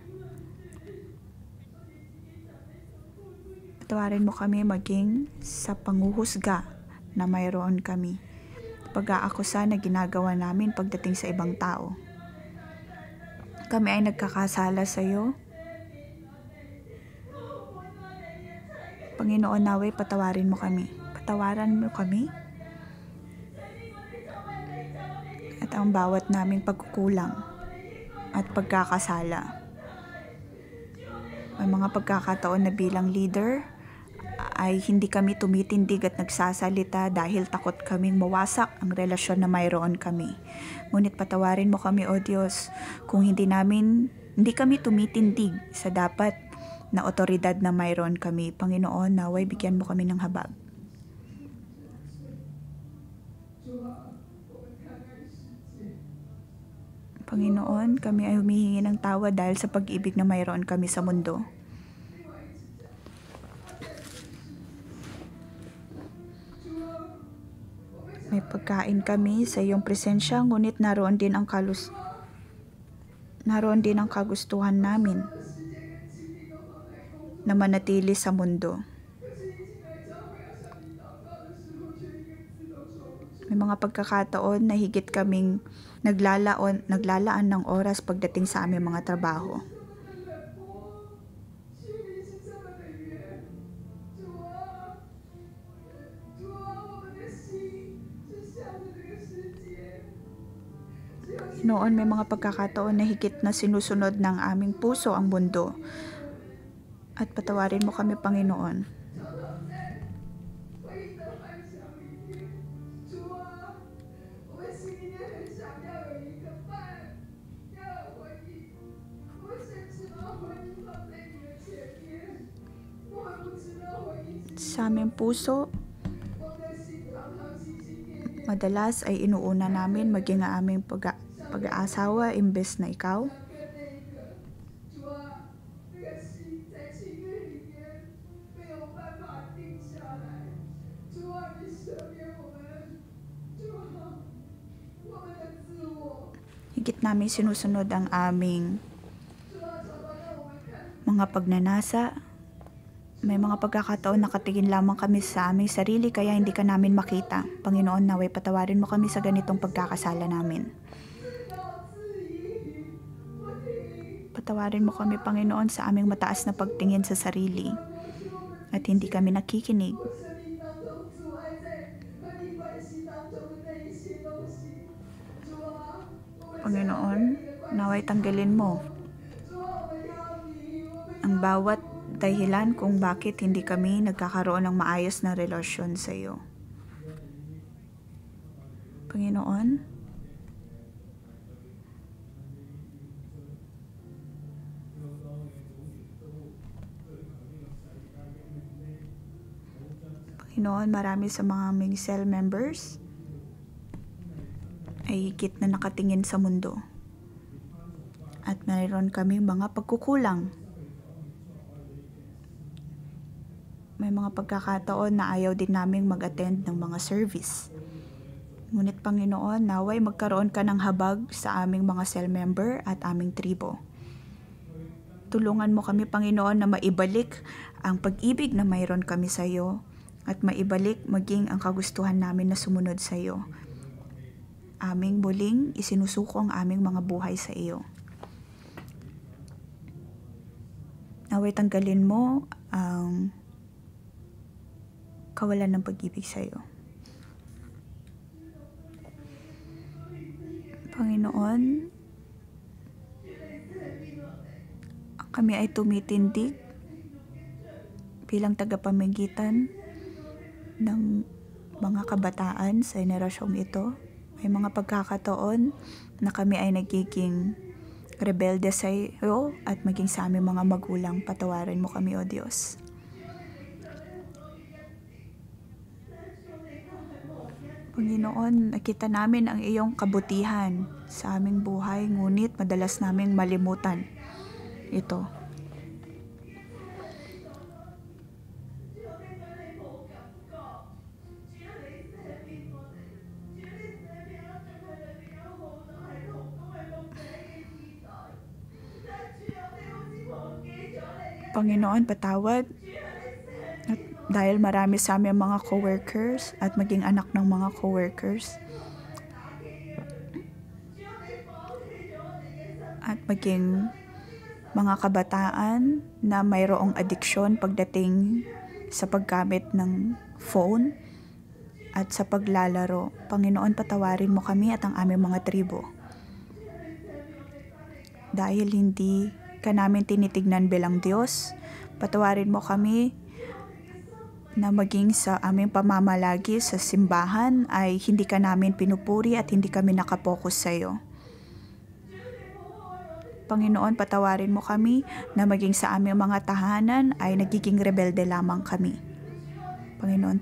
Patawarin mo kami maging sa panghuhusga na mayroon kami. Pag-aakusa na ginagawa namin pagdating sa ibang tao. Kami ay nagkakasala sa iyo. Panginoon, naway patawarin mo kami. Patawaran mo kami. At ang bawat naming pagkukulang at pagkakasala. May mga pagkakataon na bilang leader ay hindi kami tumitindig at nagsasalita dahil takot kaming mawasak ang relasyon na mayroon kami. Ngunit patawarin mo kami, O Diyos, kung hindi kami tumitindig sa dapat na otoridad na mayroon kami. Panginoon, naway bigyan mo kami ng habag. Panginoon, kami ay humihingi ng tawad dahil sa pag-ibig na mayroon kami sa mundo. May pagkain kami sa iyong presensya, ngunit naroon din ang kagustuhan namin na manatili sa mundo. May mga pagkakataon na higit kaming naglalaan ng oras pagdating sa aming mga trabaho. Noon may mga pagkakataon na higit na sinusunod ng aming puso ang mundo. At patawarin mo kami, Panginoon. Sa aming puso, madalas ay inuuna namin maging ang aming pag-aasawa imbes na ikaw. Higit namin sinusunod ang aming mga pagnanasa. May mga pagkakataon nakatingin lamang kami sa aming sarili kaya hindi ka namin makita. Panginoon, naway patawarin mo kami sa ganitong pagkakasala namin. Patawarin mo kami, Panginoon, sa aming mataas na pagtingin sa sarili at hindi kami nakikinig. Panginoon, naway tanggalin mo ang bawat dahilan kung bakit hindi kami nagkakaroon ng maayos na relasyon sa iyo. Panginoon, marami sa mga aming cell members ay higit na nakatingin sa mundo. At mayroon kaming mga pagkukulang. May mga pagkakataon na ayaw din naming mag-attend ng mga service. Ngunit Panginoon, naway magkaroon ka ng habag sa aming mga cell member at aming tribo. Tulungan mo kami, Panginoon, na maibalik ang pag-ibig na mayroon kami sa iyo at maibalik maging ang kagustuhan namin na sumunod sa iyo. Aming muling isinusuko ang aming mga buhay sa iyo. Naway tanggalin mo ang kawalan ng pag-ibig sa iyo. Panginoon, kami ay tumitindig bilang tagapamagitan ng mga kabataan sa henerasyong ito. May mga pagkakataon na kami ay nagiging rebelde sa iyo at maging sa aming mga magulang. Patawarin mo kami, O Diyos. Panginoon, nakita namin ang iyong kabutihan sa aming buhay, ngunit madalas naming malimutan ito. Panginoon, patawad. At dahil marami sa aming mga coworkers at maging anak ng mga coworkers at maging mga kabataan na mayroong adiksyon pagdating sa paggamit ng phone at sa paglalaro. Panginoon, patawarin mo kami at ang aming mga tribo. Dahil hindi ka namin tinitignan bilang Diyos, patawarin mo kami na maging sa aming pamamalagi sa simbahan ay hindi ka namin pinupuri at hindi kami nakapokus sa iyo. Panginoon, patawarin mo kami na maging sa aming mga tahanan ay nagiging rebelde lamang kami. Panginoon,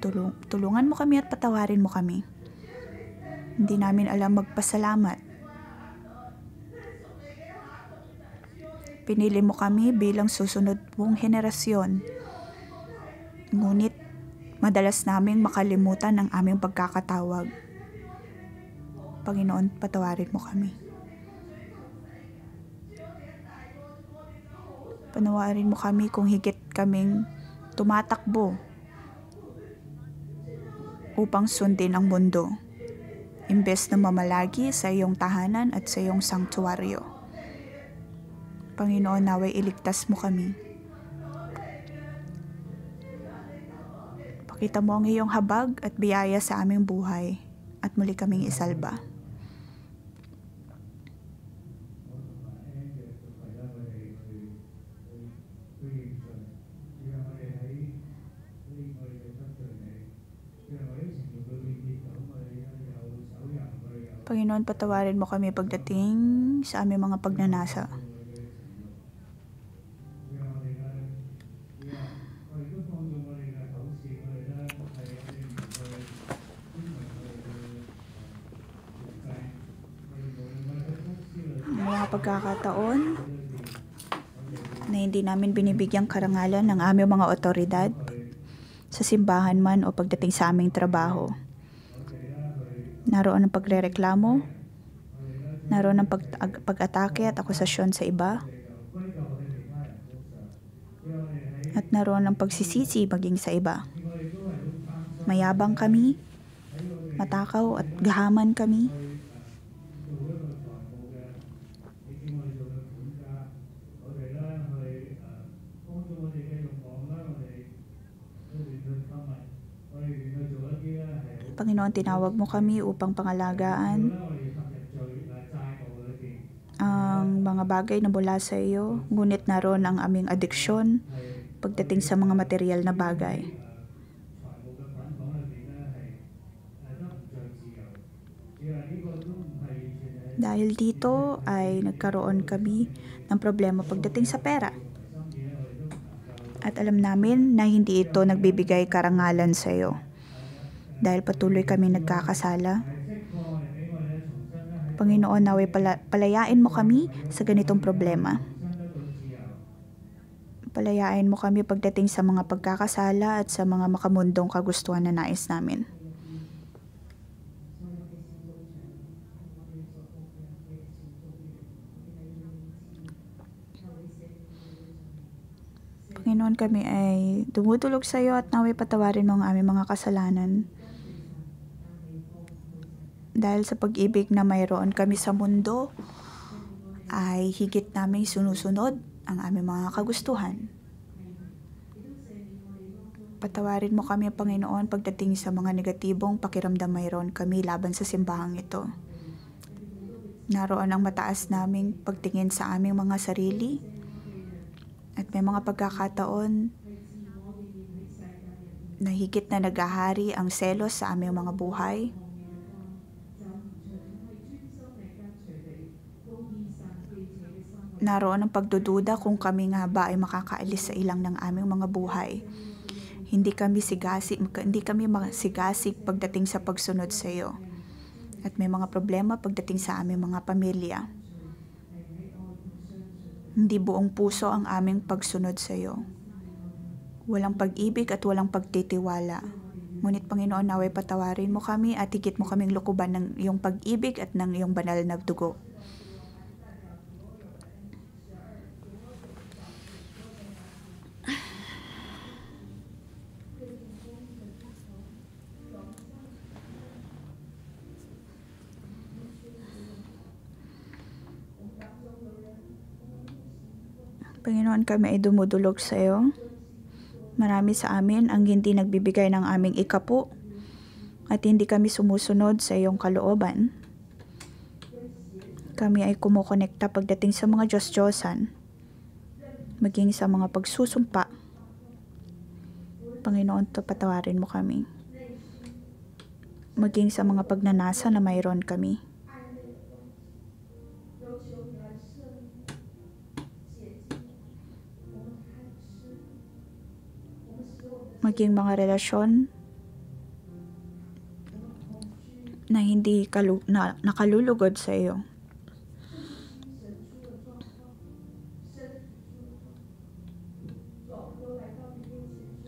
tulungan mo kami at patawarin mo kami. Hindi namin alam magpasalamat. Pinili mo kami bilang susunod mong henerasyon. Ngunit madalas naming makalimutan ang aming pagkakatawag. Panginoon, patawarin mo kami. Patawarin mo kami kung higit kaming tumatakbo upang sundin ang mundo. imbes na mamalagi sa iyong tahanan at sa iyong sanktuaryo. Panginoon, naway iligtas mo kami. Pakita mo ang iyong habag at biyaya sa aming buhay at muli kaming isalba. Panginoon, patawarin mo kami pagdating sa aming mga pagnanasa. Mga pagkakataon na hindi namin binibigyang karangalan ng aming mga otoridad sa simbahan man o pagdating sa aming trabaho. Naroon ang pagrereklamo, naroon ang pag-atake at akusasyon sa iba, at naroon ang pagsisisi maging sa iba. Mayabang kami, matakaw at gahaman kami. Panginoon, tinawag mo kami upang pangalagaan ang mga bagay na mula sa iyo, ngunit naroon ang aming adiksyon pagdating sa mga material na bagay. Dahil dito ay nagkaroon kami ng problema pagdating sa pera. At alam namin na hindi ito nagbibigay karangalan sa iyo. Dahil patuloy kami nagkakasala. Panginoon, naway palayain mo kami sa ganitong problema. Palayain mo kami pagdating sa mga pagkakasala at sa mga makamundong kagustuhan na nais namin. Panginoon, kami ay dumudulog sa iyo at naway patawarin mo ang aming mga kasalanan. Dahil sa pag-ibig na mayroon kami sa mundo, ay higit namin sinusunod ang aming mga kagustuhan. Patawarin mo kami, Panginoon, pagdating sa mga negatibong pakiramdam mayroon kami laban sa simbahang ito. Naroon ang mataas naming pagtingin sa aming mga sarili, at may mga pagkakataon na higit na naghahari ang selos sa aming mga buhay. Naroon ang pagdududa kung kami nga ba ay makakaalis sa ilang ng aming mga buhay. Hindi kami masigasig pagdating sa pagsunod sa iyo. At may mga problema pagdating sa aming mga pamilya. Hindi buong puso ang aming pagsunod sa iyo. Walang pag-ibig at walang pagtitiwala. Ngunit Panginoon, naway patawarin mo kami at higit mo kaming lukuban ng iyong pag-ibig at ng iyong banal na dugo. Panginoon, kami ay dumudulog sa iyo. Marami sa amin ang hindi nagbibigay ng aming ikapu at hindi kami sumusunod sa iyong kalooban. Kami ay kumukonekta pagdating sa mga Diyos-Diyosan, maging sa mga pagsusumpa. Panginoon, patawarin mo kami. Maging sa mga pagnanasa na mayroon kami. Maging mga relasyon na hindi nakalulugod sa iyo.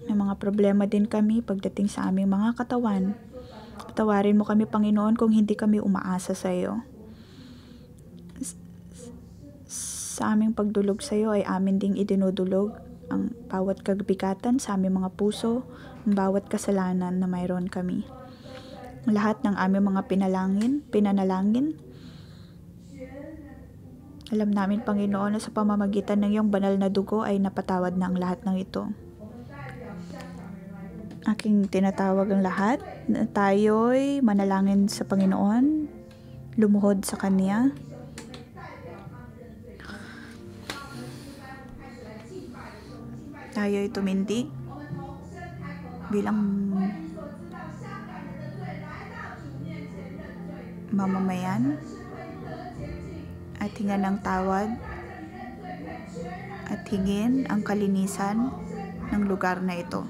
May mga problema din kami pagdating sa aming mga katawan. Patawarin mo kami, Panginoon, kung hindi kami umaasa sa iyo. Sa aming pagdulog sa iyo ay amin ding idinudulog ang bawat kabigatan sa aming mga puso, ang bawat kasalanan na mayroon kami. lahat ng aming mga pinanalangin. Alam namin, Panginoon, na sa pamamagitan ng iyong banal na dugo ay napatawad na ang lahat ng ito. Aking tinatawag ang lahat na tayo'y manalangin sa Panginoon, lumuhod sa Kanya. Tayo'y tumindig bilang mamamayan at hingan ng tawad at hingin ang kalinisan ng lugar na ito.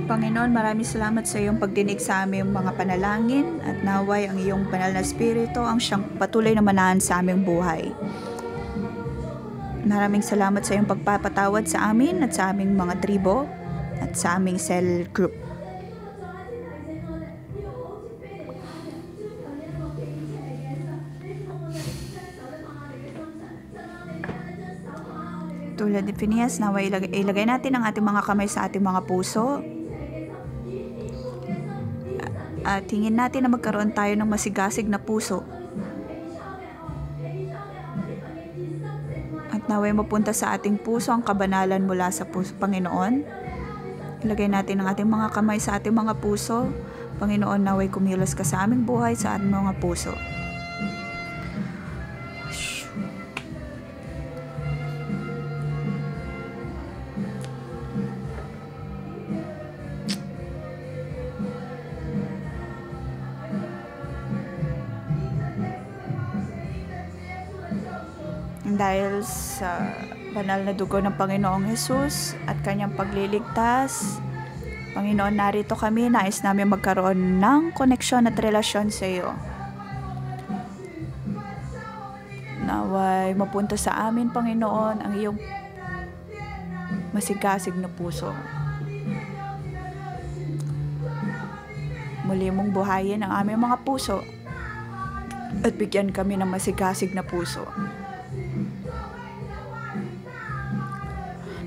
Panginoon, maraming salamat sa iyong pagdinig sa aming mga panalangin at naway ang iyong banal na Espiritu ang siyang patuloy na manahan sa aming buhay. Maraming salamat sa iyong pagpapatawad sa amin at sa aming mga tribo at sa aming cell group. Tulad ni Phineas, naway ilagay natin ang ating mga kamay sa ating mga puso. At hingin natin na magkaroon tayo ng masigasig na puso. At naway mapunta sa ating puso ang kabanalan mula sa Panginoon. Ilagay natin ang ating mga kamay sa ating mga puso. Panginoon, naway kumilos ka sa aming buhay, sa ating mga puso. Dahil sa banal na dugo ng Panginoong Hesus at kanyang pagliligtas, Panginoon, narito kami, nais namin magkaroon ng koneksyon at relasyon sa iyo. Naway mapunta sa amin, Panginoon, ang iyong masigasig na puso. Muli mong buhayin ang aming mga puso at bigyan kami ng masigasig na puso.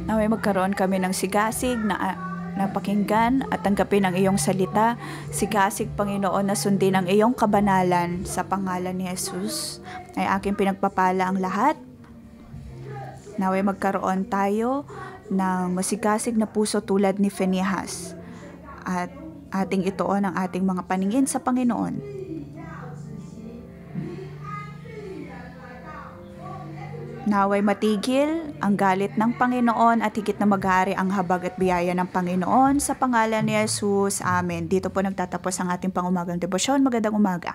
Naway magkaroon kami ng sigasig na napakinggan at tanggapin ang iyong salita. Sigasig, Panginoon, na sundin ang iyong kabanalan. Sa pangalan ni Jesus ay aking pinagpapala ang lahat. Naway magkaroon tayo ng masigasig na puso tulad ni Phineas. At ating ituon ang ating mga paningin sa Panginoon. Naway matigil ang galit ng Panginoon at higit na maghari ang habag at biyaya ng Panginoon sa pangalan ni Jesus. Amen. Dito po nagtatapos ang ating pangumagang debosyon. Magandang umaga.